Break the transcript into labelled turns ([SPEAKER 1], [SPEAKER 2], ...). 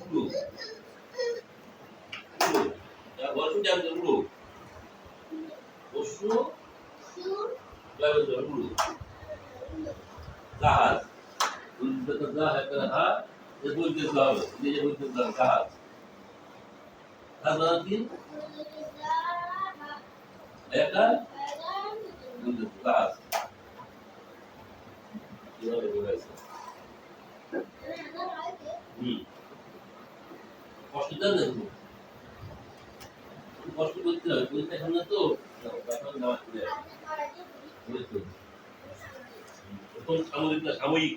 [SPEAKER 1] উড়ো উড়ো বসু জান উড়ো বসু লাগবে তো উড়ো জাহাজ উড়তে তো জাহাজ একটা হাত যে বলতে হবে নিজে বলতে হবে জাহাজ তারপর কি একটা বলতে জাহাজ কিভাবে বলেছে কষ্ট দেন না কষ্ট করতে হবে পরীক্ষা সামনে তো এখন নামাজ পড়ে প্রথম সাময়িক না সাময়িক